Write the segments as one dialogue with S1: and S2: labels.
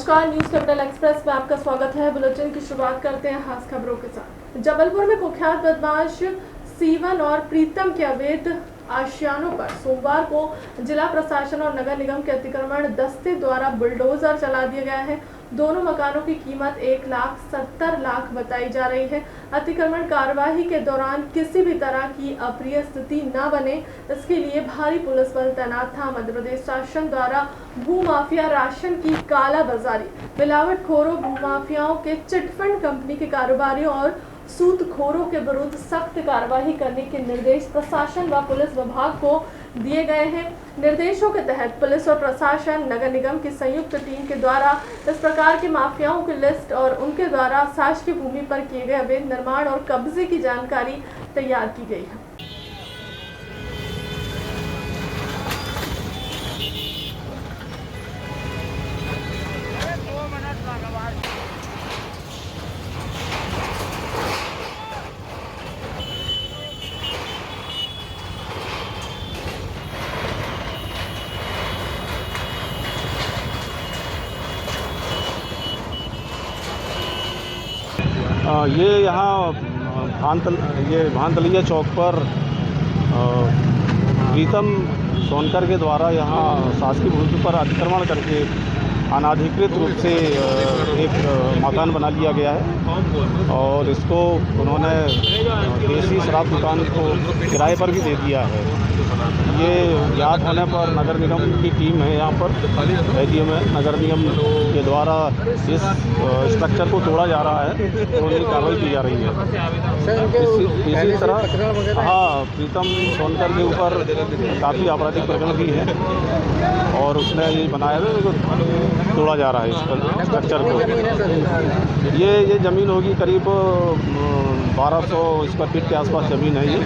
S1: नमस्कार, news capital express में आपका स्वागत है। बुलेटिन की शुरुआत करते हैं खास खबरों के साथ। जबलपुर में कुख्यात बदमाश सीवन और प्रीतम के अवैध आशियानों पर सोमवार को जिला प्रशासन और नगर निगम के अतिक्रमण दस्ते द्वारा बुलडोजर चला दिया गया है। दोनों मकानों की कीमत 1,70,00,000 बताई जा रही है। अतिक्रमण कार्यवाही के दौरान किसी भी तरह की अप्रिय स्थिति न बने, इसके लिए भारी पुलिस बल तैनात था। मध्य प्रदेश शासन द्वारा भूमाफिया, राशन की कालाबाजारी, मिलावटखोरों, भूमाफियाओं के चिटफंड कंपनी के कारोबारियों और सूदखोरों के विरुद्ध सख्त कार्रवाई करने के निर्देश प्रशासन व पुलिस विभाग को दिए गए हैं। निर्देशों के तहत पुलिस और प्रशासन नगर निगम की संयुक्त टीम के द्वारा इस प्रकार के माफियाओं की लिस्ट और उनके द्वारा शासकीय भूमि पर किए गए अवैध निर्माण और कब्जे की जानकारी तैयार की गई है।
S2: ये यहाँ भानतलिया चौक पर प्रीतम सोनकर के द्वारा यहाँ शासकीय भूमि पर अतिक्रमण करके अनाधिकृत रूप से एक मकान बना लिया गया है और इसको उन्होंने देसी शराब दुकान को किराए पर भी दे दिया है। ये ज्ञात होने पर नगर निगम की टीम है यहाँ पर एडीएम में नगर निगम के द्वारा इस स्ट्रक्चर को तोड़ा जा रहा है तो उनकी कार्रवाई की जा रही है। इसी तरह हाँ, प्रीतम सोनकर के ऊपर काफ़ी आपराधिक प्रकरण भी है और उसने ये बनाया है तोड़ा जा रहा है इस स्ट्रक्चर को। ये ज़मीन होगी करीब 1200 स्क्वायर फीट के आसपास ज़मीन है ये,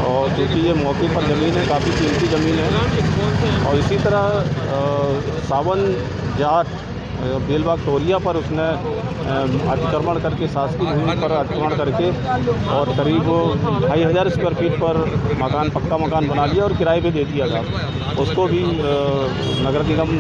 S2: और क्योंकि ये मौके पर ज़मीन है, काफ़ी कीमती ज़मीन है। और इसी तरह सावन जाट बेलबाग टोलिया पर उसने अतिक्रमण करके शासकीय भूमि पर अतिक्रमण करके और करीब 2,500 स्क्वायर फीट पर मकान, पक्का मकान बना लिया और किराए पे दे दिया था। उसको भी नगर निगम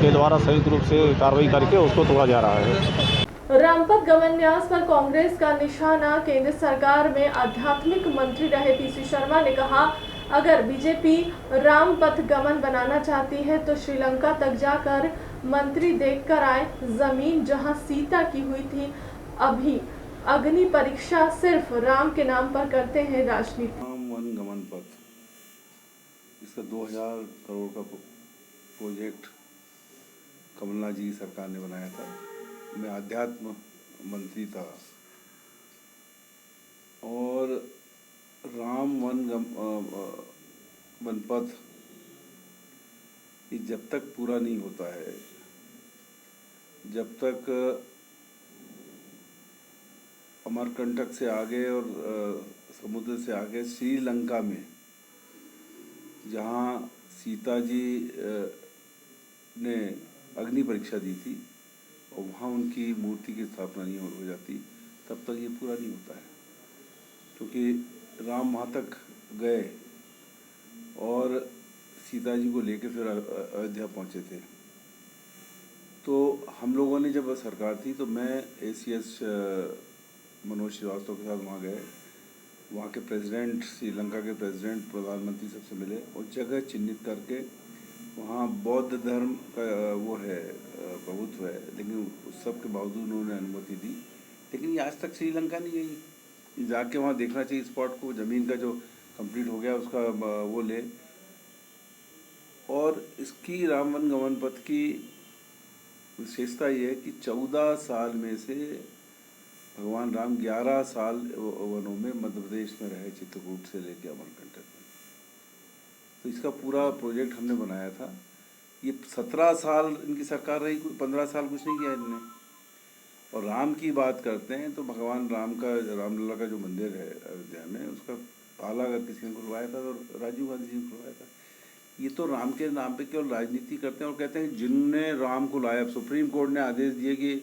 S2: के द्वारा संयुक्त रूप से कार्रवाई करके उसको तोड़ा जा रहा है।
S1: रामपथ गमन न्यास पर कांग्रेस का निशाना। केंद्र सरकार में आध्यात्मिक मंत्री रहे पीसी शर्मा ने कहा, अगर बीजेपी रामपथ गमन बनाना चाहती है तो श्रीलंका तक जाकर मंत्री देखकर आए। जमीन जहां सीता की हुई थी, अभी अग्नि परीक्षा सिर्फ राम के नाम पर करते हैं राजनीति।
S3: राम वन गमन पथ, इसका 2000 करोड़ का प्रोजेक्ट कमलनाथ जी की सरकार ने बनाया था। मैं आध्यात्म मंत्री था और राम वन पथ ये जब तक पूरा नहीं होता है, जब तक अमरकंटक से आगे और समुद्र से आगे श्रीलंका में जहाँ सीता जी ने अग्नि परीक्षा दी थी और वहाँ उनकी मूर्ति की स्थापना नहीं हो जाती, तब तक ये पूरा नहीं होता है। क्योंकि राम वहाँ तक गए और सीता जी को लेकर फिर अयोध्या पहुँचे थे। तो हम लोगों ने जब सरकार थी तो मैं ACS मनोज श्रीवास्तव के साथ वहाँ गए। वहाँ के प्रेसिडेंट, श्रीलंका के प्रेसिडेंट, प्रधानमंत्री सबसे मिले और जगह चिन्हित करके वहाँ बौद्ध धर्म का वो है प्रभुत्व है, लेकिन उस सब के बावजूद उन्होंने अनुमति दी। लेकिन ये आज तक श्रीलंका नहीं गई। जाके वहाँ देखना चाहिए स्पॉट को, ज़मीन का जो कंप्लीट हो गया उसका वो ले। और इसकी राम वन गमन पथ की विशेषता ये है कि 14 साल में से भगवान राम 11 साल वनों में मध्य प्रदेश में रहे, चित्रकूट से लेकर अमरकंटक में। तो इसका पूरा प्रोजेक्ट हमने बनाया था। ये 17 साल इनकी सरकार रही, 15 साल कुछ नहीं किया इन्होंने। और राम की बात करते हैं तो भगवान राम का, रामलला का जो मंदिर है अयोध्या में, उसका ताला अगर किसी ने खुलवाया था तो राजीव गांधी जी ने खुलवाया था। ये तो राम के नाम पे केवल राजनीति करते हैं और कहते हैं जिनने राम को लाया। सुप्रीम कोर्ट ने आदेश दिए कि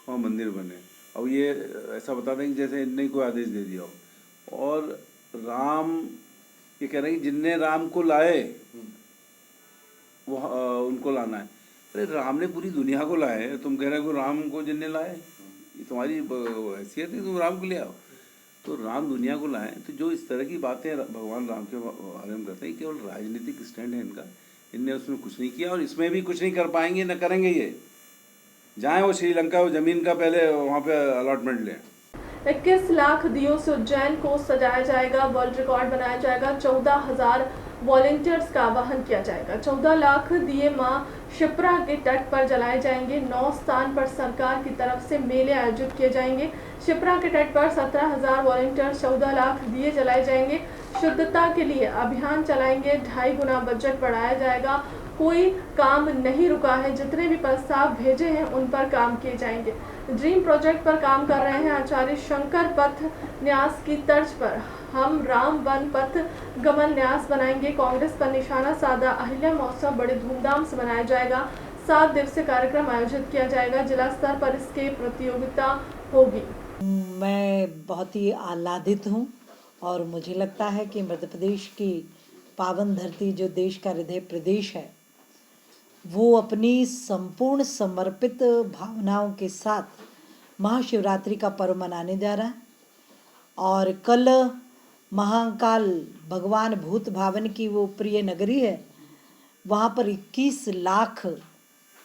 S3: वहाँ मंदिर बने, अब ये ऐसा बता दें कि जैसे इनने कोई आदेश दे दिया हो। और राम ये कह रहे हैं कि जिनने राम को लाए वो उनको लाना है। अरे राम ने पूरी दुनिया को लाया है, तुम कह रहे हो राम को जिनने लाए, ये तुम्हारी हैसियत है तुम राम को ले आओ? तो राम दुनिया को लाए। तो जो इस तरह की बातें भगवान राम के बारे में करते हैं, केवल राजनीतिक स्टैंड है इनका। इनने उसमें कुछ नहीं किया और इसमें भी कुछ नहीं कर पाएंगे, न करेंगे। ये जाएं वो श्रीलंका, वो जमीन का पहले वहाँ पे अलॉटमेंट लें।
S1: 21 लाख दियों से उज्जैन को सजाया जाएगा, वर्ल्ड रिकॉर्ड बनाया जाएगा। 14,000 वॉलंटियर्स का आह्वान किया जाएगा। 14 लाख दिए मां शिप्रा के तट पर जलाए जाएंगे। 9 स्थान पर सरकार की तरफ से मेले आयोजित किए जाएंगे। शिप्रा के तट पर 17,000 वॉलंटियर्स, 14 लाख दिए जलाए जाएंगे। शुद्धता के लिए अभियान चलाएंगे। 2.5 गुना बजट बढ़ाया जाएगा। कोई काम नहीं रुका है, जितने भी प्रस्ताव भेजे हैं उन पर काम किए जाएंगे। ड्रीम प्रोजेक्ट पर काम कर रहे हैं आचार्य शंकर पथ न्यास की तर्ज पर हम राम वन पथ गमन न्यास बनाएंगे। कांग्रेस पर निशाना साधा अहिल्या महोत्सव बड़े धूमधाम से मनाया जाएगा। 7 दिवसीय कार्यक्रम आयोजित किया जाएगा। जिला स्तर पर इसके प्रतियोगिता होगी।
S4: मैं बहुत ही आह्लादित हूँ और मुझे लगता है कि मध्य प्रदेश की पावन धरती, जो देश का हृदय प्रदेश है, वो अपनी संपूर्ण समर्पित भावनाओं के साथ महाशिवरात्रि का पर्व मनाने जा रहा है। और कल महाकाल भगवान भूत भावन की वो प्रिय नगरी है, वहाँ पर 21 लाख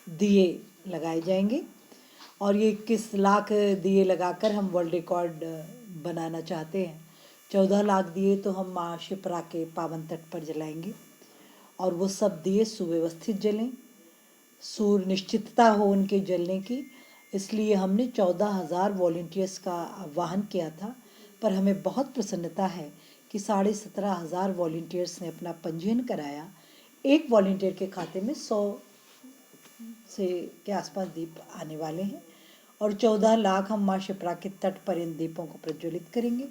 S4: दिए लगाए जाएंगे और ये 21 लाख दिए लगाकर हम वर्ल्ड रिकॉर्ड बनाना चाहते हैं। 14 लाख दिए तो हम माँ शिप्रा के पावन तट पर जलाएंगे और वो सब दिए सुव्यवस्थित जलें, सुनिश्चितता हो उनके जलने की। इसलिए हमने 14,000 वॉलंटियर्स का आह्वान किया था, पर हमें बहुत प्रसन्नता है कि 17,500 वॉलंटियर्स ने अपना पंजीयन कराया। एक वॉलंटियर के खाते में 100 से के आसपास दीप आने वाले हैं और 14 लाख हम माँ शिप्रा के तट पर इन दीपों को प्रज्वलित करेंगे।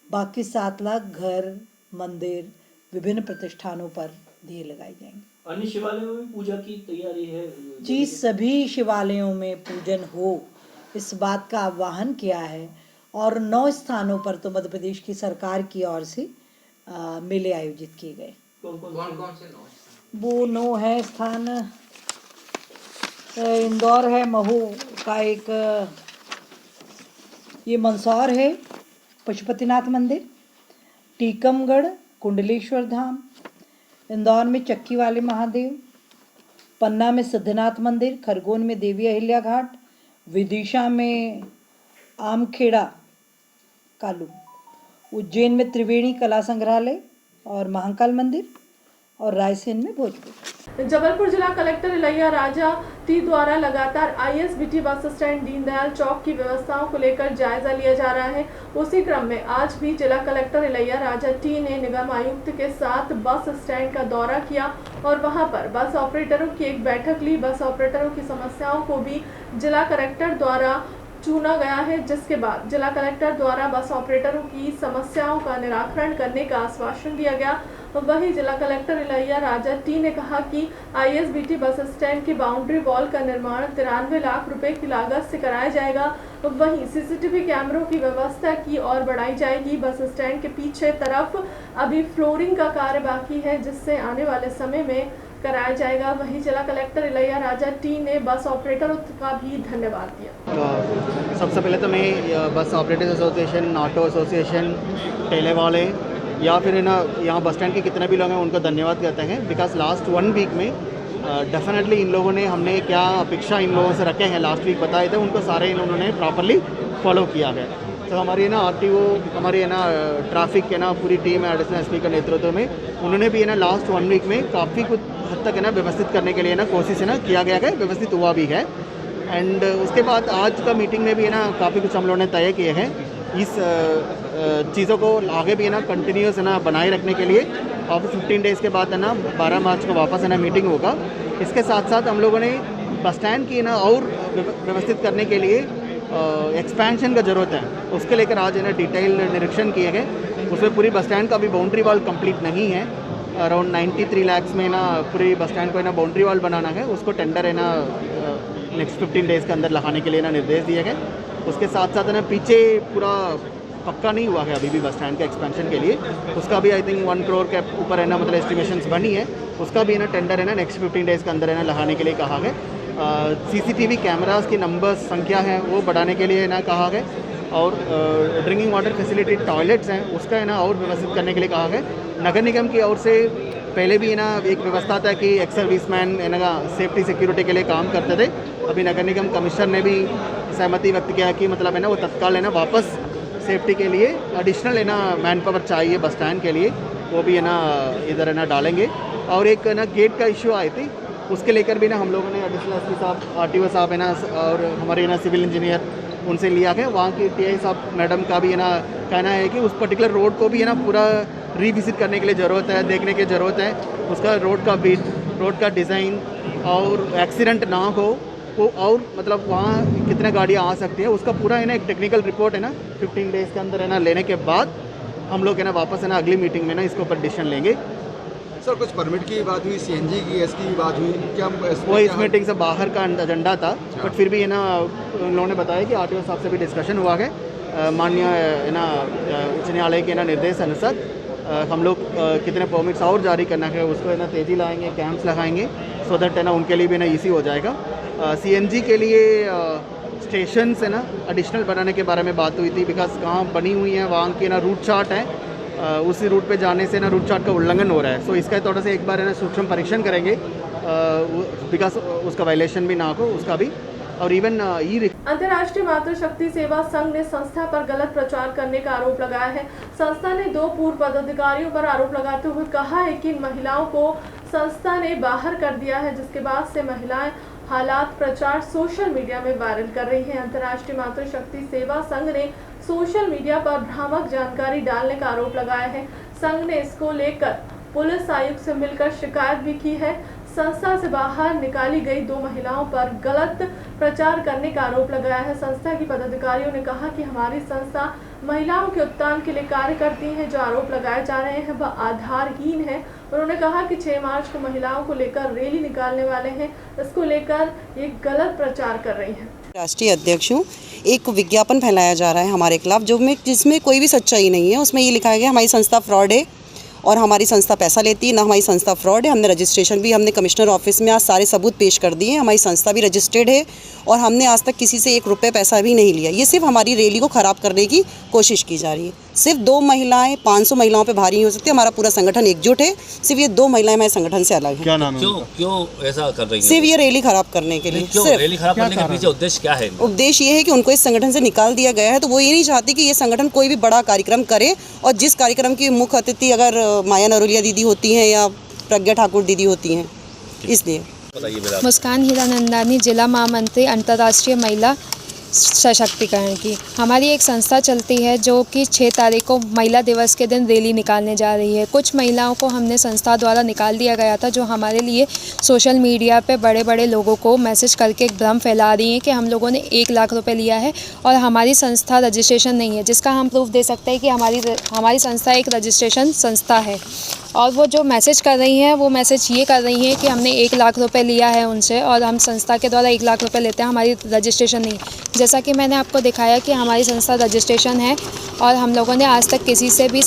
S4: बाकी 7 लाख घर, मंदिर, विभिन्न प्रतिष्ठानों पर दिए लगाए जाएंगे।
S5: अन्य शिवालयों में पूजा की तैयारी है
S4: जी, सभी शिवालयों में पूजन हो, इस बात का आह्वान किया है। और 9 स्थानों पर तो मध्य प्रदेश की सरकार की ओर से मेले आयोजित किए गए।
S5: कौन से 9?
S4: वो 9 है स्थान। इंदौर है, महू का एक, ये मंदसौर है पशुपतिनाथ मंदिर, टीकमगढ़ कुंडलेश्वर धाम, इंदौर में चक्की वाले महादेव, पन्ना में सिद्धनाथ मंदिर, खरगोन में देवी अहिल्या घाट, विदिशा में आमखेड़ा कालू, उज्जैन में त्रिवेणी कला संग्रहालय और महाकाल मंदिर, और रायसेन में भोजपुर।
S1: जबलपुर जिला कलेक्टर इलैया राजा टी द्वारा लगातार ISBT बस स्टैंड दीनदयाल चौक की व्यवस्थाओं को लेकर जायजा लिया जा रहा है। उसी क्रम में आज भी जिला कलेक्टर इलैया राजा टी ने निगम आयुक्त के साथ बस स्टैंड का दौरा किया और वहां पर बस ऑपरेटरों की एक बैठक ली। बस ऑपरेटरों की समस्याओं को भी जिला कलेक्टर द्वारा चुना गया है, जिसके बाद जिला कलेक्टर द्वारा बस ऑपरेटरों की समस्याओं का निराकरण करने का आश्वासन दिया गया। वहीं जिला कलेक्टर इलैया राजा टी ने कहा कि ISBT बस स्टैंड की बाउंड्री वॉल का निर्माण 93 लाख रुपए की लागत से कराया जाएगा। वहीं CCTV कैमरों की व्यवस्था की और बढ़ाई जाएगी। बस स्टैंड के पीछे तरफ अभी फ्लोरिंग का कार्य बाकी है, जिससे आने वाले समय में कराया जाएगा। वहीं जिला कलेक्टर इलैया राजा टी ने बस ऑपरेटरों का भी धन्यवाद दिया।
S6: सबसे पहले तो मैं bus operators association, auto association, ठेले वाले या फिर ना यहाँ बस स्टैंड के कितने भी लोग हैं उनको धन्यवाद करते हैं। बिकॉज लास्ट 1 वीक में डेफिनेटली इन लोगों ने, हमने क्या अपेक्षा इन लोगों से रखे हैं लास्ट वीक बताए थे, उनको सारे इन्होंने प्रॉपरली फॉलो किया है। तो हमारी ना RTO, हमारी है ना ट्रैफिक के ना पूरी टीम है एडिशनल SP के नेतृत्व में, उन्होंने भी है ना लास्ट 1 वीक में काफ़ी कुछ हद तक है ना व्यवस्थित करने के लिए ना कोशिश है ना किया गया है, व्यवस्थित हुआ भी है। एंड उसके बाद आज का मीटिंग में भी है ना काफ़ी कुछ हम लोगों ने तय किए हैं। इस चीज़ों को आगे भी है ना कंटिन्यूस है ना बनाए रखने के लिए और 15 डेज़ के बाद है ना 12 मार्च को वापस है ना मीटिंग होगा। इसके साथ साथ हम लोगों ने बस स्टैंड की ना और व्यवस्थित करने के लिए एक्सपेंशन का ज़रूरत है, उसके लेकर आज है ना डिटेल निरीक्षण किए गए। उसमें पूरी बस स्टैंड का भी बाउंड्री वॉल कंप्लीट नहीं है। अराउंड 93 लाख में ना पूरी बस स्टैंड को है ना बाउंड्री वॉल बनाना है। उसको टेंडर है ना नेक्स्ट 15 डेज़ के अंदर लगाने के लिए ना निर्देश दिए गए। उसके साथ साथ है ना पीछे पूरा पक्का नहीं हुआ है अभी भी बस स्टैंड के एक्सपेंशन के लिए, उसका भी आई थिंक 1 करोड़ के ऊपर है ना मतलब एस्टिमेशंस बनी है, उसका भी है ना टेंडर है ना नेक्स्ट 15 डेज़ के अंदर है ना लगाने के लिए कहा है। CCTV कैमरास की नंबर्स संख्या है वो बढ़ाने के लिए ना कहा गया, और ड्रिंकिंग वाटर फैसिलिटी टॉयलेट्स हैं उसका है ना और व्यवस्थित करने के लिए कहा गया। नगर निगम की ओर से पहले भी है ना एक व्यवस्था था कि एक्स सर्विसमैन है ना सेफ्टी सिक्योरिटी के लिए काम करते थे। अभी नगर निगम कमिश्नर ने भी सहमति व्यक्त किया कि मतलब है ना वो तत्काल है ना वापस सेफ्टी के लिए एडिशनल है ना मैन पावर चाहिए बस स्टैंड के लिए, वो भी है ना इधर है ना डालेंगे। और एक ना गेट का इशू आई थी, उसके लेकर भी ना हम लोगों ने एडिशनल एसपी साहब, RTO साहब है ना और हमारे ना सिविल इंजीनियर उनसे लिया गया। वहाँ की TI साहब मैडम का भी है ना कहना है कि उस पर्टिकुलर रोड को भी है ना पूरा रिविजिट करने के लिए ज़रूरत है, देखने की ज़रूरत है। उसका रोड का बिट, रोड का डिज़ाइन और एक्सीडेंट ना हो वो, और मतलब वहाँ कितने गाड़ियाँ आ सकती है उसका पूरा है ना एक टेक्निकल रिपोर्ट है ना 15 डेज़ के अंदर है ना लेने के बाद हम लोग है ना वापस है ना अगली मीटिंग में ना इसके ऊपर डिसीजन लेंगे।
S7: सर कुछ परमिट की बात हुई, CNG की गैस की बात हुई, क्या
S6: वो इस मीटिंग से बाहर का एजेंडा था, बट फिर भी है ना उन लोगों ने बताया कि RTO साहब से भी डिस्कशन हुआ है। माननीय है ना उच्च न्यायालय के ना निर्देश अनुसार हम लोग कितने परमिट्स और जारी करना है उसको है ना तेज़ी लाएंगे, कैंप्स लगाएंगे, सो दैट है ना उनके लिए भी ना ईजी हो जाएगा। CNG के लिए स्टेशन है ना एडिशनल बनाने के बारे में बात हुई थी, बिकॉज कहाँ बनी हुई है वहाँ की ना रूट चार्ट है, उसी रूट पे जाने से ना रूट चार्ट का उल्लंघन हो रहा है। सो इसका थोड़ा सा एक बार है ना सूक्ष्म परीक्षण करेंगे, बिकॉज उसका वायलेशन भी ना हो उसका भी। और इवन
S1: अंतर्राष्ट्रीय मातृशक्ति सेवा संघ ने संस्था पर गलत प्रचार करने का आरोप लगाया है। संस्था ने 2 पूर्व पदाधिकारियों पर आरोप लगाते हुए कहा है कि इन महिलाओं को संस्था ने बाहर कर दिया है, जिसके बाद से महिलाएं हालात प्रचार सोशल मीडिया में वायरल कर रही हैं। अंतर्राष्ट्रीय मातृशक्ति सेवा संघ ने सोशल मीडिया पर भ्रामक जानकारी डालने का आरोप लगाया है। संघ ने इसको लेकर पुलिस आयुक्त से मिलकर शिकायत भी की है। संस्था से बाहर निकाली गई 2 महिलाओं पर गलत प्रचार करने का आरोप लगाया है। संस्था की पदाधिकारियों ने कहा कि हमारी संस्था महिलाओं के उत्थान के लिए कार्य करती है। जो आरोप लगाए जा रहे हैं वह आधारहीन है। उन्होंने कहा कि 6 मार्च को महिलाओं को लेकर रैली निकालने वाले हैं, इसको लेकर ये गलत प्रचार कर रही हैं।
S8: राष्ट्रीय अध्यक्ष हूँ। एक विज्ञापन फैलाया जा रहा है हमारे खिलाफ जिसमें कोई भी सच्चाई नहीं है। उसमें ये लिखा गया हमारी संस्था फ्रॉड है और हमारी संस्था पैसा लेती है, ना हमारी संस्था फ्रॉड है। हमने रजिस्ट्रेशन भी हमने कमिश्नर ऑफिस में आज सारे सबूत पेश कर दिए हैं। हमारी संस्था भी रजिस्टर्ड है और हमने आज तक किसी से 1 रुपये पैसा भी नहीं लिया। ये सिर्फ हमारी रैली को ख़राब करने की कोशिश की जा रही है। सिर्फ 2 महिलाएं 500 महिलाओं पे भारी नहीं हो सकती। हमारा पूरा संगठन एकजुट है। सिर्फ ये 2 महिलाएं हमारे संगठन से अलग हैं।
S6: क्या नाम है?
S5: क्यों ऐसा कर रही है?
S8: सिर्फ ये रैली खराब करने के लिए।
S5: क्यों रैली खराब करने के पीछे उद्देश्य क्या है?
S8: उद्देश्य ये है कि उनको इस संगठन से निकाल दिया गया है, तो वो ये नहीं चाहती कि ये संगठन कोई भी बड़ा कार्यक्रम करे। और जिस कार्यक्रम की मुख्य अतिथि अगर माया नरोलिया दीदी होती हैं या प्रज्ञा ठाकुर दीदी होती हैं, इसलिए।
S9: मुस्कान हीरानंदानी, जिला महामंत्री अंतर्राष्ट्रीय महिला सशक्तिकरण की। हमारी एक संस्था चलती है जो कि 6 तारीख को महिला दिवस के दिन रैली निकालने जा रही है। कुछ महिलाओं को हमने संस्था द्वारा निकाल दिया गया था, जो हमारे लिए सोशल मीडिया पे बड़े बड़े लोगों को मैसेज करके एक भ्रम फैला रही हैं कि हम लोगों ने 1 लाख रुपए लिया है और हमारी संस्था रजिस्ट्रेशन नहीं है, जिसका हम प्रूफ दे सकते हैं कि हमारी संस्था एक रजिस्ट्रेशन संस्था है। और वो जो मैसेज कर रही हैं वो मैसेज ये कर रही हैं कि हमने 1 लाख रुपए लिया है उनसे और हम संस्था के द्वारा 1 लाख रुपए लेते हैं, हमारी रजिस्ट्रेशन नहीं। जैसा कि मैंने आपको दिखाया कि हमारी संस्था रजिस्ट्रेशन है और हम लोगों ने आज तक किसी से भी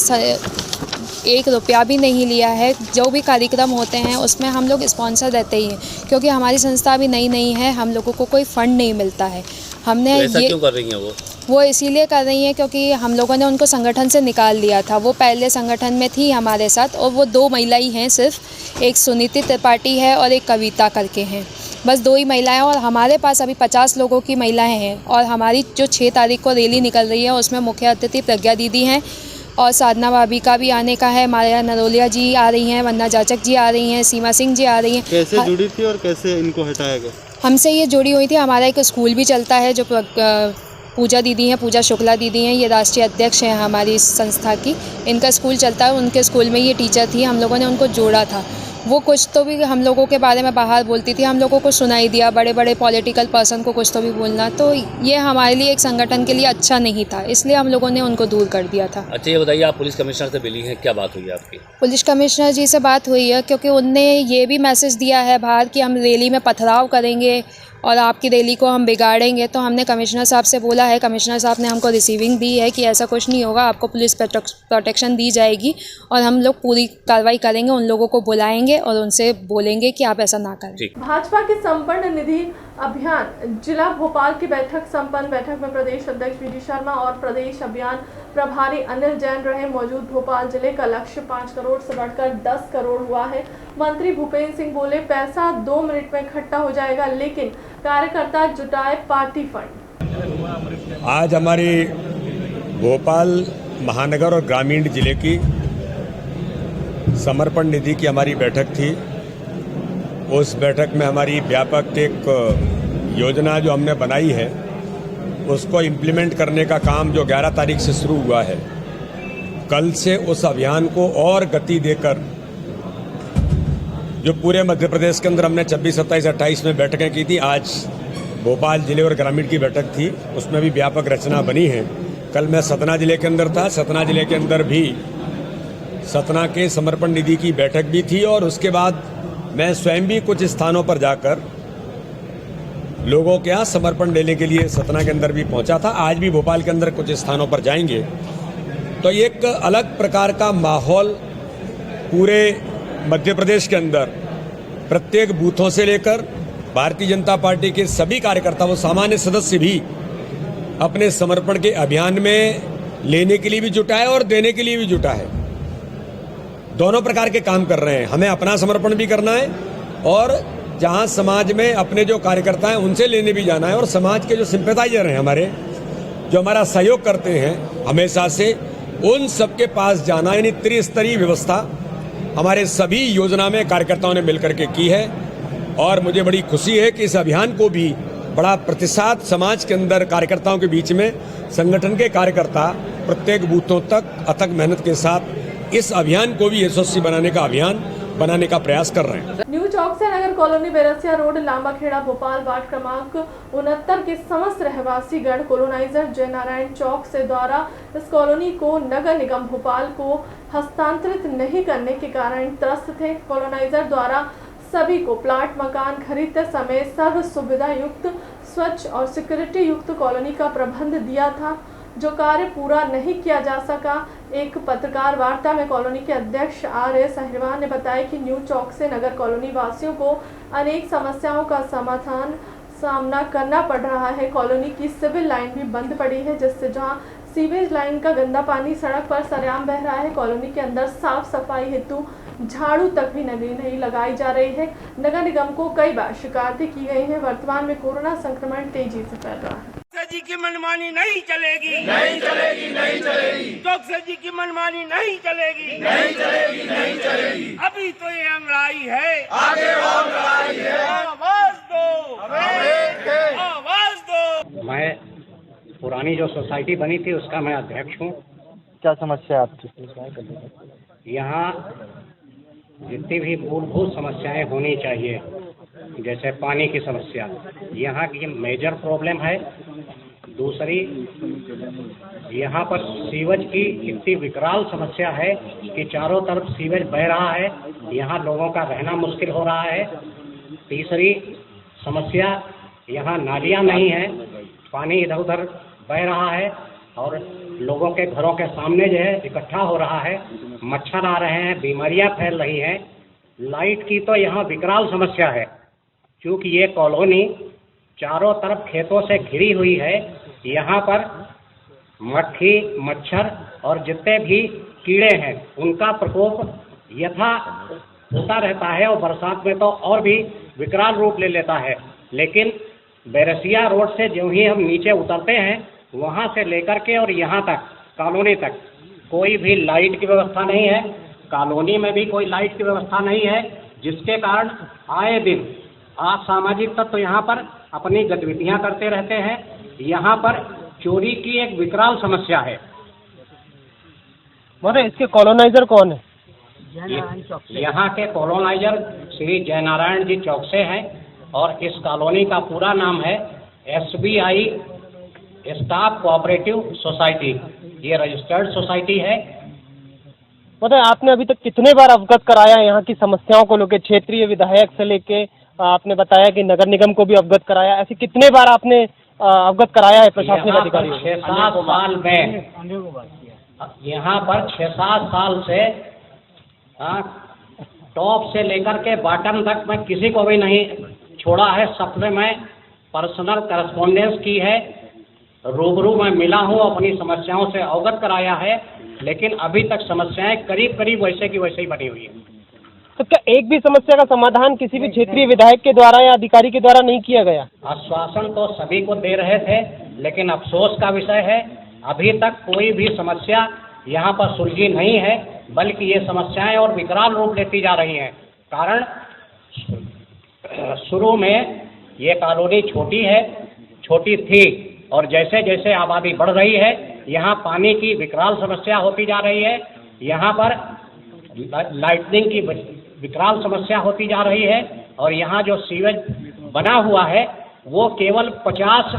S9: 1 रुपया भी नहीं लिया है। जो भी कार्यक्रम होते हैं उसमें हम लोग स्पॉन्सर रहते ही हैं, क्योंकि हमारी संस्था अभी नई है, हम लोगों को कोई फंड नहीं मिलता है। हमने
S5: तो ऐसा क्यों कर रही हैं
S9: वो इसीलिए कर रही हैं क्योंकि हम लोगों ने उनको संगठन से निकाल दिया था। वो पहले संगठन में थी हमारे साथ और वो 2 महिलाएं हैं सिर्फ, एक सुनीति त्रिपाठी है और एक कविता करके हैं, बस 2 ही महिलाएं। और हमारे पास अभी 50 लोगों की महिलाएं हैं और हमारी जो 6 तारीख को रैली निकल रही है उसमें मुख्य अतिथि प्रज्ञा दीदी हैं और साधना भाभी का भी आने का है, माया नरोलिया जी आ रही हैं, वंदना जाचक जी आ रही हैं, सीमा सिंह जी आ रही हैं।
S6: कैसे जुड़ी थी और कैसे इनको हटाया गया?
S9: हमसे ये जुड़ी हुई थी। हमारा एक स्कूल भी चलता है जो पूजा दीदी हैं, पूजा शुक्ला दीदी हैं, ये राष्ट्रीय अध्यक्ष हैं हमारी संस्था की। इनका स्कूल चलता है, उनके स्कूल में ये टीचर थी, हम लोगों ने उनको जोड़ा था। वो कुछ तो भी हम लोगों के बारे में बाहर बोलती थी, हम लोगों को सुनाई दिया, बड़े बड़े पॉलिटिकल पर्सन को कुछ तो भी बोलना, तो ये हमारे लिए एक संगठन के लिए अच्छा नहीं था, इसलिए हम लोगों ने उनको दूर कर दिया था।
S5: अच्छा ये बताइए, आप पुलिस कमिश्नर से मिली हैं, क्या बात हुई है आपकी?
S9: पुलिस कमिश्नर जी से बात हुई है क्योंकि उनने ये भी मैसेज दिया है बाहर कि हम रैली में पथराव करेंगे और आपकी रैली को हम बिगाड़ेंगे। तो हमने कमिश्नर साहब से बोला है, कमिश्नर साहब ने हमको रिसीविंग दी है कि ऐसा कुछ नहीं होगा, आपको पुलिस प्रोटेक्शन दी जाएगी और हम लोग पूरी कार्रवाई करेंगे, उन लोगों को बुलाएंगे और उनसे बोलेंगे कि आप ऐसा ना करें।
S1: भाजपा के संपन्न निधि अभियान जिला भोपाल की बैठक संपन्न। बैठक में प्रदेश अध्यक्ष वी डी शर्मा और प्रदेश अभियान प्रभारी अनिल जैन रहे मौजूद। भोपाल जिले का लक्ष्य 5 करोड़ से बढ़कर 10 करोड़ हुआ है। मंत्री भूपेंद्र सिंह बोले, पैसा 2 मिनट में इकट्ठा हो जाएगा, लेकिन कार्यकर्ता जुटाए पार्टी फंड।
S10: आज हमारी भोपाल महानगर और ग्रामीण जिले की समर्पण निधि की हमारी बैठक थी। उस बैठक में हमारी व्यापक एक योजना जो हमने बनाई है उसको इम्प्लीमेंट करने का काम जो 11 तारीख से शुरू हुआ है, कल से उस अभियान को और गति देकर जो पूरे मध्य प्रदेश के अंदर हमने 26, 27, 28 में बैठकें की थी, आज भोपाल जिले और ग्रामीण की बैठक थी, उसमें भी व्यापक रचना बनी है। कल मैं सतना जिले के अंदर था, सतना जिले के अंदर भी सतना के समर्पण निधि की बैठक भी थी और उसके बाद मैं स्वयं भी कुछ स्थानों पर जाकर लोगों के यहाँ समर्पण लेने के लिए सतना के अंदर भी पहुंचा था। आज भी भोपाल के अंदर कुछ स्थानों पर जाएंगे। तो एक अलग प्रकार का माहौल पूरे मध्य प्रदेश के अंदर प्रत्येक बूथों से लेकर भारतीय जनता पार्टी के सभी कार्यकर्ता व सामान्य सदस्य भी अपने समर्पण के अभियान में लेने के लिए भी जुटा है और देने के लिए भी जुटा है। दोनों प्रकार के काम कर रहे हैं। हमें अपना समर्पण भी करना है और जहां समाज में अपने जो कार्यकर्ता हैं उनसे लेने भी जाना है और समाज के जो सिंपैथाइजर हैं हमारे, जो हमारा सहयोग करते हैं हमेशा से, उन सबके पास जाना, यानी त्रिस्तरीय व्यवस्था हमारे सभी योजना में कार्यकर्ताओं ने मिलकर के की है। और मुझे बड़ी खुशी है कि इस अभियान को भी बड़ा प्रतिसाद समाज के अंदर कार्यकर्ताओं के बीच में, संगठन के कार्यकर्ता प्रत्येक बूथों तक अथक मेहनत के साथ इस अभियान को भी यशस्वी बनाने का अभियान बनाने का प्रयास कर रहे हैं।
S1: न्यू चौक से नगर colony Berasia road Lambakheda Bhopal ward क्रमांक 69 के समस्त रहवासी गण कॉलोनाइजर जय नारायण चौक से द्वारा इस कॉलोनी को नगर निगम भोपाल को हस्तांतरित नहीं करने के कारण त्रस्त थे। कॉलोनाइजर द्वारा सभी को प्लाट मकान खरीदते समय सर्व सुविधा युक्त, स्वच्छ और सिक्योरिटी युक्त कॉलोनी का प्रबंध दिया था, जो कार्य पूरा नहीं किया जा सका। एक पत्रकार वार्ता में कॉलोनी के अध्यक्ष RS अहिरवार ने बताया कि न्यू चौक से नगर कॉलोनी वासियों को अनेक समस्याओं का सामना करना पड़ रहा है। कॉलोनी की सिविल लाइन भी बंद पड़ी है, जिससे जहां सीवेज लाइन का गंदा पानी सड़क पर सरेआम बह रहा है। कॉलोनी के अंदर साफ सफाई हेतु झाड़ू तक भी नहीं लगाई जा रही है। नगर निगम को कई बार शिकायतें की गई हैं। वर्तमान में कोरोना संक्रमण तेजी से फैल रहा है।
S11: जी की मनमानी नहीं चलेगी, नहीं चलेगी, नहीं चलेगी। चौकसे जी की मनमानी नहीं चलेगी, नहीं चलेगी, नहीं चलेगी। अभी तो ये अंगड़ाई है, आगे और लड़ाई है। आवाज दो, आवाज दो।
S12: मैं पुरानी जो सोसाइटी बनी थी उसका मैं अध्यक्ष हूँ।
S6: क्या समस्या है आपकी?
S12: यहाँ जितनी भी मूलभूत समस्याएं होनी चाहिए, जैसे पानी की समस्या, यहाँ की मेजर प्रॉब्लम है। दूसरी, यहाँ पर सीवेज की इतनी विकराल समस्या है कि चारों तरफ सीवेज बह रहा है, यहाँ लोगों का रहना मुश्किल हो रहा है। तीसरी समस्या, यहाँ नालियाँ नहीं है, पानी इधर उधर बह रहा है और लोगों के घरों के सामने जो है इकट्ठा हो रहा है, मच्छर आ रहे हैं, बीमारियाँ फैल रही हैं। लाइट की तो यहाँ विकराल समस्या है, क्योंकि ये कॉलोनी चारों तरफ खेतों से घिरी हुई है। यहाँ पर मक्खी, मच्छर और जितने भी कीड़े हैं उनका प्रकोप यथा होता रहता है और बरसात में तो और भी विकराल रूप ले लेता है। लेकिन बेरसिया रोड से जो ही हम नीचे उतरते हैं, वहाँ से लेकर के और यहाँ तक कॉलोनी तक कोई भी लाइट की व्यवस्था नहीं है। कॉलोनी में भी कोई लाइट की व्यवस्था नहीं है, जिसके कारण आए दिन असामाजिक तत्व तो यहाँ पर अपनी गतिविधियाँ करते रहते हैं। यहाँ पर चोरी की एक विकराल समस्या है।
S6: मतलब इसके कॉलोनाइजर कौन है?
S12: यहाँ के कॉलोनाइजर श्री जय नारायण जी चौक से हैं और इस कॉलोनी का पूरा नाम है SBI स्टाफ कोऑपरेटिव सोसाइटी। ये रजिस्टर्ड सोसाइटी है।
S6: मतलब आपने अभी तक कितने बार अवगत कराया यहाँ की समस्याओं को लेकर? क्षेत्रीय विधायक से लेके आपने बताया कि नगर निगम को भी अवगत कराया, ऐसे कितने बार आपने अवगत कराया है प्रशासनिक अधिकारियों?
S12: 6-7 साल में यहाँ पर 6-7 साल से टॉप से लेकर के बॉटम तक मैं किसी को भी नहीं छोड़ा है, सबसे मैं पर्सनल करस्पॉन्डेंस की है, रूबरू में मिला हूँ, अपनी समस्याओं से अवगत कराया है, लेकिन अभी तक समस्याएं करीब करीब वैसे की वैसे ही बनी हुई है।
S13: तो क्या एक भी समस्या का समाधान किसी भी क्षेत्रीय विधायक के द्वारा या अधिकारी के द्वारा नहीं किया गया?
S12: आश्वासन तो सभी को दे रहे थे, लेकिन अफसोस का विषय है अभी तक कोई भी समस्या यहाँ पर सुलझी नहीं है, बल्कि ये समस्याएं और विकराल रूप लेती जा रही हैं। कारण शुरू में ये कॉलोनी छोटी थी और जैसे जैसे आबादी बढ़ रही है यहाँ पानी की विकराल समस्या होती जा रही है, यहाँ पर लाइटनिंग की विकराल समस्या होती जा रही है और यहाँ जो सीवेज बना हुआ है वो केवल 50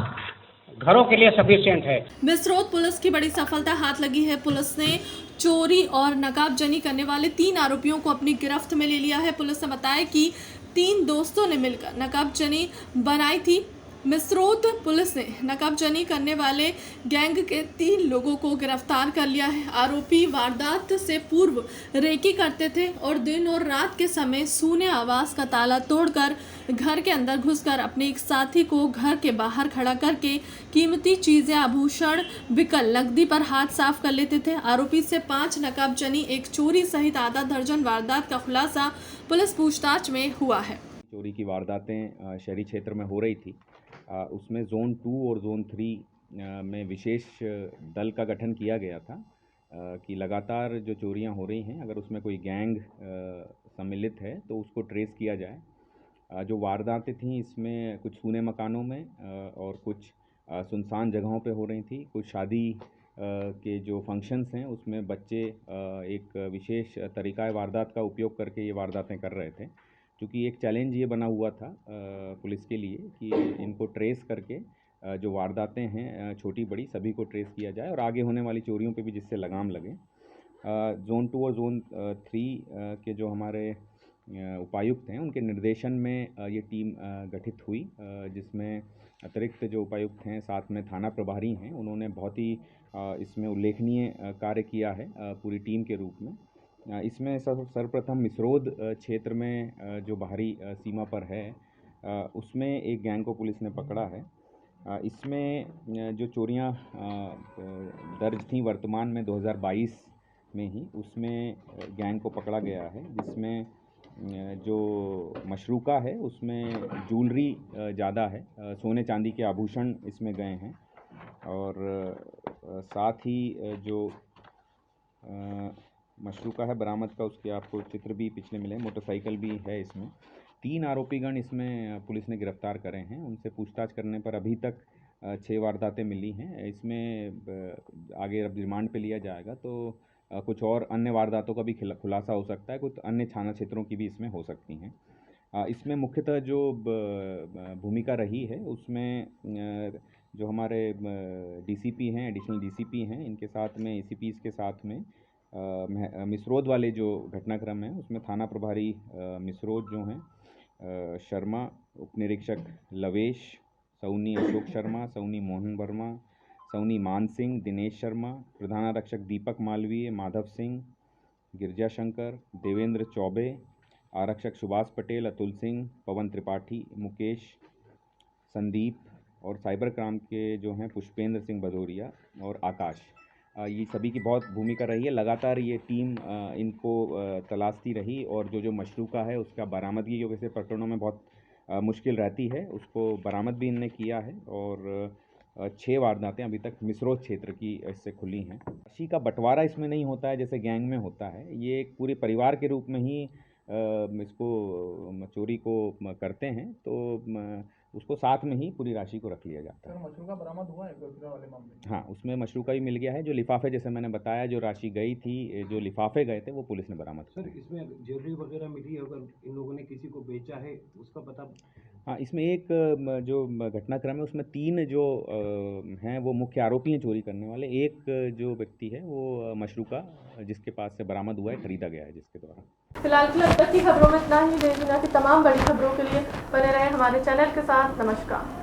S12: घरों के लिए सफिशिएंट है।
S1: मिसरोद पुलिस की बड़ी सफलता हाथ लगी है। पुलिस ने चोरी और नकाबजनी करने वाले 3 आरोपियों को अपनी गिरफ्त में ले लिया है। पुलिस ने बताया कि 3 दोस्तों ने मिलकर नकाबजनी बनाई थी। मिसरोद पुलिस ने नकाबजनी करने वाले गैंग के 3 लोगों को गिरफ्तार कर लिया है। आरोपी वारदात से पूर्व रेकी करते थे और दिन और रात के समय सूने आवास का ताला तोड़कर घर के अंदर घुसकर अपने एक साथी को घर के बाहर खड़ा करके कीमती चीजें, आभूषण, बिकल नकदी पर हाथ साफ कर लेते थे। आरोपी से 5 नकाबजनी, 1 चोरी सहित आधा दर्जन वारदात का खुलासा पुलिस पूछताछ में हुआ है।
S14: चोरी की वारदातें शहरी क्षेत्र में हो रही थी, उसमें जोन 2 और जोन 3 में विशेष दल का गठन किया गया था कि लगातार जो चोरियां हो रही हैं, अगर उसमें कोई गैंग सम्मिलित है तो उसको ट्रेस किया जाए। जो वारदातें थीं इसमें कुछ सूने मकानों में और कुछ सुनसान जगहों पे हो रही थी। कुछ शादी के जो फंक्शंस हैं उसमें बच्चे एक विशेष तरीक़ा वारदात का उपयोग करके ये वारदातें कर रहे थे। क्योंकि एक चैलेंज ये बना हुआ था पुलिस के लिए कि इनको ट्रेस करके जो वारदातें हैं छोटी बड़ी सभी को ट्रेस किया जाए और आगे होने वाली चोरियों पे भी जिससे लगाम लगे। जोन 2 और जोन 3 के जो हमारे उपायुक्त हैं उनके निर्देशन में ये टीम गठित हुई, जिसमें अतिरिक्त जो उपायुक्त हैं साथ में थाना प्रभारी हैं, उन्होंने बहुत ही इसमें उल्लेखनीय कार्य किया है पूरी टीम के रूप में। इसमें सर्वप्रथम मिसरोद क्षेत्र में जो बाहरी सीमा पर है उसमें एक गैंग को पुलिस ने पकड़ा है। इसमें जो चोरियां दर्ज थीं वर्तमान में 2022 में ही, उसमें गैंग को पकड़ा गया है, जिसमें जो मशरूका है उसमें ज्वेलरी ज़्यादा है, सोने चांदी के आभूषण इसमें गए हैं और साथ ही जो मशरूका है बरामद का उसके आपको चित्र भी पिछले मिले, मोटरसाइकिल भी है इसमें। 3 आरोपीगण इसमें पुलिस ने गिरफ्तार करे हैं। उनसे पूछताछ करने पर अभी तक 6 वारदातें मिली हैं। इसमें आगे रिमांड पे लिया जाएगा तो कुछ और अन्य वारदातों का भी खुलासा हो सकता है, कुछ अन्य थाना क्षेत्रों की भी इसमें हो सकती हैं। इसमें मुख्यतः जो भूमिका रही है उसमें जो हमारे डीसीपी हैं, एडिशनल डीसीपी हैं, इनके साथ में एसीपीज़ के साथ में मिसरोद वाले जो घटनाक्रम है उसमें थाना प्रभारी मिसरोद जो हैं शर्मा, उपनिरीक्षक लवेश, सौनी अशोक शर्मा, सौनी मोहन वर्मा, सौनी मान सिंह, दिनेश शर्मा, प्रधानारक्षक दीपक मालवीय, माधव सिंह, गिरजा शंकर, देवेंद्र चौबे, आरक्षक सुभाष पटेल, अतुल सिंह, पवन त्रिपाठी, मुकेश, संदीप और साइबर क्राइम के जो हैं पुष्पेंद्र सिंह भदौरिया और आकाश, ये सभी की बहुत भूमिका रही है। लगातार ये टीम इनको तलाशती रही और जो मशरूका है उसका बरामदगी, क्योंकि ऐसे प्रकरणों में बहुत मुश्किल रहती है, उसको बरामद भी इनने किया है और 6 वारदातें अभी तक मिसरोद क्षेत्र की इससे खुली हैं। राशि का बंटवारा इसमें नहीं होता है जैसे गैंग में होता है, ये एक पूरे परिवार के रूप में ही इसको चोरी को करते हैं, तो उसको साथ में ही पूरी राशि को रख लिया जाता है।
S15: मशरूका बरामद हुआ है वाले मामले?
S14: हाँ, उसमें मशरूका भी मिल गया है। जो लिफाफे जैसे मैंने बताया, जो राशि गई थी, जो लिफाफे गए थे वो पुलिस ने बरामद किया।
S15: सर, इसमें ज्वेलरी वगैरह मिली है, अगर इन लोगों ने किसी को बेचा है उसका पता?
S14: हाँ, इसमें एक जो घटनाक्रम है उसमें 3 जो हैं वो मुख्य आरोपी हैं चोरी करने वाले। एक जो व्यक्ति है वो मशरूका जिसके पास से बरामद हुआ है, खरीदा गया है जिसके द्वारा।
S1: फिलहाल अब तक की खबरों में इतना ही। देश दुनिया की तमाम बड़ी खबरों के लिए बने रहे हमारे चैनल के साथ। नमस्कार।